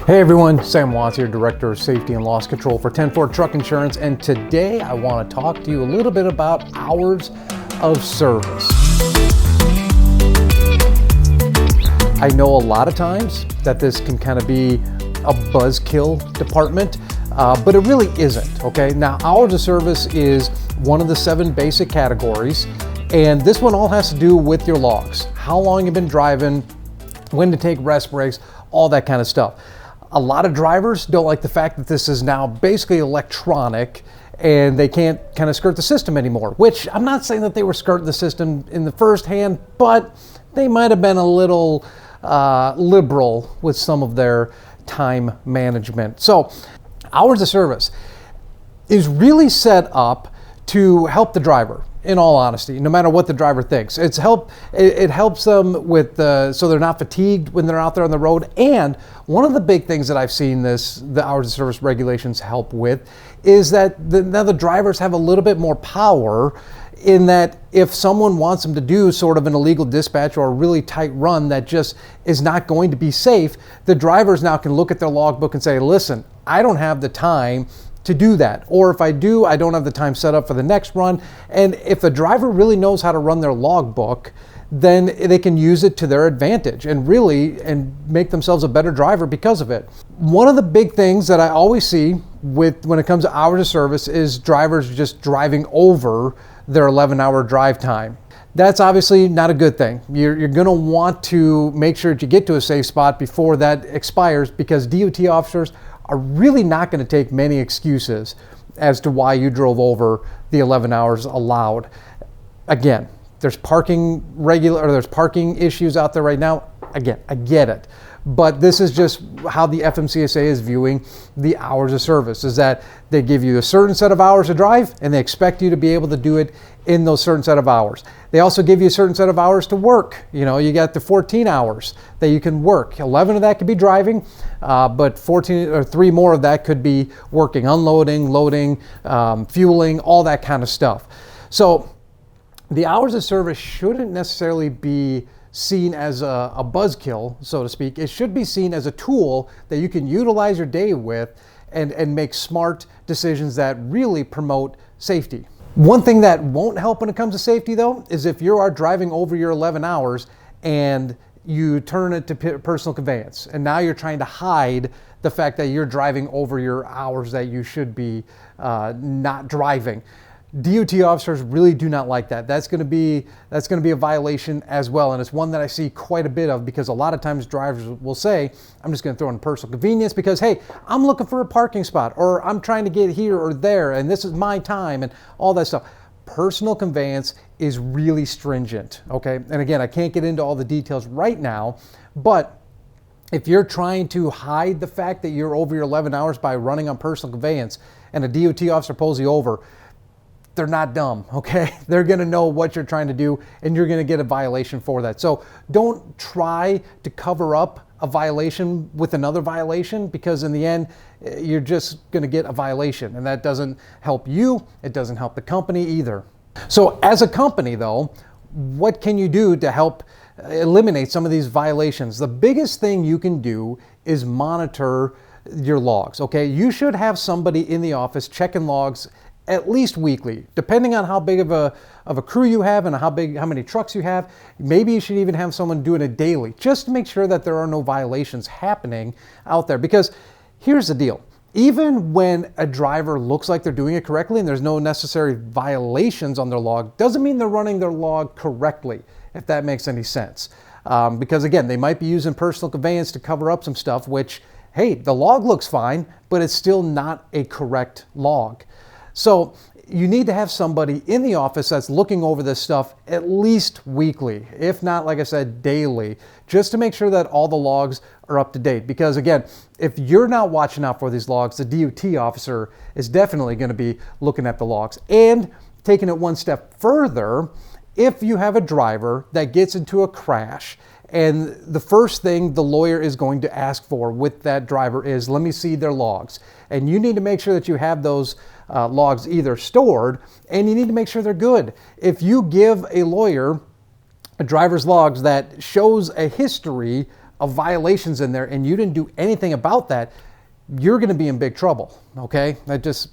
Hey everyone, Sam Watts here, Director of Safety and Loss Control for 10-4 Truck Insurance, and today I want to talk to you a little bit about hours of service. I know a lot of times that this can kind of be a buzzkill department, but it really isn't, okay? Now, hours of service is one of the 7 basic categories, and this one all has to do with your logs. How long you've been driving, when to take rest breaks, all that kind of stuff. A lot of drivers don't like the fact that this is now basically electronic and they can't kind of skirt the system anymore, which I'm not saying that they were skirting the system in the first hand, but they might have been a little liberal with some of their time management. So hours of service is really set up to help the driver. In all honesty, no matter what the driver thinks, it helps them with so they're not fatigued when they're out there on the road. And one of the big things that I've seen the hours of service regulations help with is that now the drivers have a little bit more power, in that if someone wants them to do sort of an illegal dispatch or a really tight run that just is not going to be safe, the drivers now can look at their logbook and say, listen, I don't have the time to do that. Or if I do, I don't have the time set up for the next run. And if the driver really knows how to run their logbook, then they can use it to their advantage and make themselves a better driver because of it. One of the big things that I always see when it comes to hours of service is drivers just driving over their 11-hour drive time. That's obviously not a good thing. You're going to want to make sure that you get to a safe spot before that expires, because DOT officers are really not going to take many excuses as to why you drove over the 11 hours allowed. Again, there's parking issues out there right now. Again, I get it. But this is just how the FMCSA is viewing the hours of service, is that they give you a certain set of hours to drive and they expect you to be able to do it in those certain set of hours. They also give you a certain set of hours to work. You know, you got the 14 hours that you can work. 11 of that could be driving, but 14 or 3 more of that could be working, unloading, loading, fueling, all that kind of stuff. So the hours of service shouldn't necessarily be seen as a buzzkill, so to speak. It should be seen as a tool that you can utilize your day with and make smart decisions that really promote safety. One thing that won't help when it comes to safety, though, is if you are driving over your 11 hours and you turn it to personal conveyance, and now you're trying to hide the fact that you're driving over your hours that you should be not driving. DOT officers really do not like that. That's going to be a violation as well, and it's one that I see quite a bit of, because a lot of times drivers will say, I'm just going to throw in personal convenience because, hey, I'm looking for a parking spot, or I'm trying to get here or there, and this is my time, and all that stuff. Personal conveyance is really stringent, okay? And again, I can't get into all the details right now, but if you're trying to hide the fact that you're over your 11 hours by running on personal conveyance and a DOT officer pulls you over, they're not dumb, okay? They're gonna know what you're trying to do, and you're gonna get a violation for that. So don't try to cover up a violation with another violation, because in the end, you're just gonna get a violation, and that doesn't help you, it doesn't help the company either. So as a company though, what can you do to help eliminate some of these violations? The biggest thing you can do is monitor your logs, okay? You should have somebody in the office checking logs at least weekly, depending on how big of a crew you have and how many trucks you have. Maybe you should even have someone doing it daily, just to make sure that there are no violations happening out there. Because here's the deal. Even when a driver looks like they're doing it correctly and there's no necessary violations on their log, doesn't mean they're running their log correctly, if that makes any sense. Because again, they might be using personal conveyance to cover up some stuff, which, hey, the log looks fine, but it's still not a correct log. So you need to have somebody in the office that's looking over this stuff at least weekly, if not, like I said, daily, just to make sure that all the logs are up to date. Because again, if you're not watching out for these logs, the DOT officer is definitely going to be looking at the logs. And taking it one step further, if you have a driver that gets into a crash, and the first thing the lawyer is going to ask for with that driver is, let me see their logs. And you need to make sure that you have those logs either stored, and you need to make sure they're good. If you give a lawyer a driver's logs that shows a history of violations in there and you didn't do anything about that, you're going to be in big trouble. Okay, that's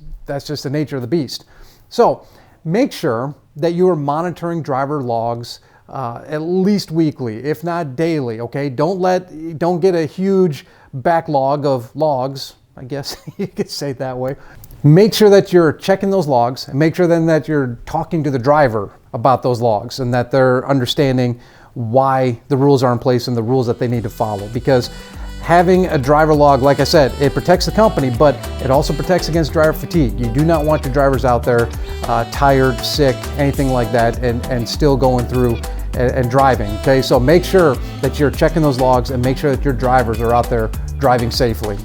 just the nature of the beast. So make sure that you are monitoring driver logs at least weekly, if not daily. Okay, don't get a huge backlog of logs, I guess you could say it that way. Make sure that you're checking those logs, and make sure then that you're talking to the driver about those logs and that they're understanding why the rules are in place and the rules that they need to follow. Because having a driver log, like I said, it protects the company, but it also protects against driver fatigue. You do not want your drivers out there tired, sick, anything like that, and still going through and driving. Okay, so make sure that you're checking those logs and make sure that your drivers are out there driving safely.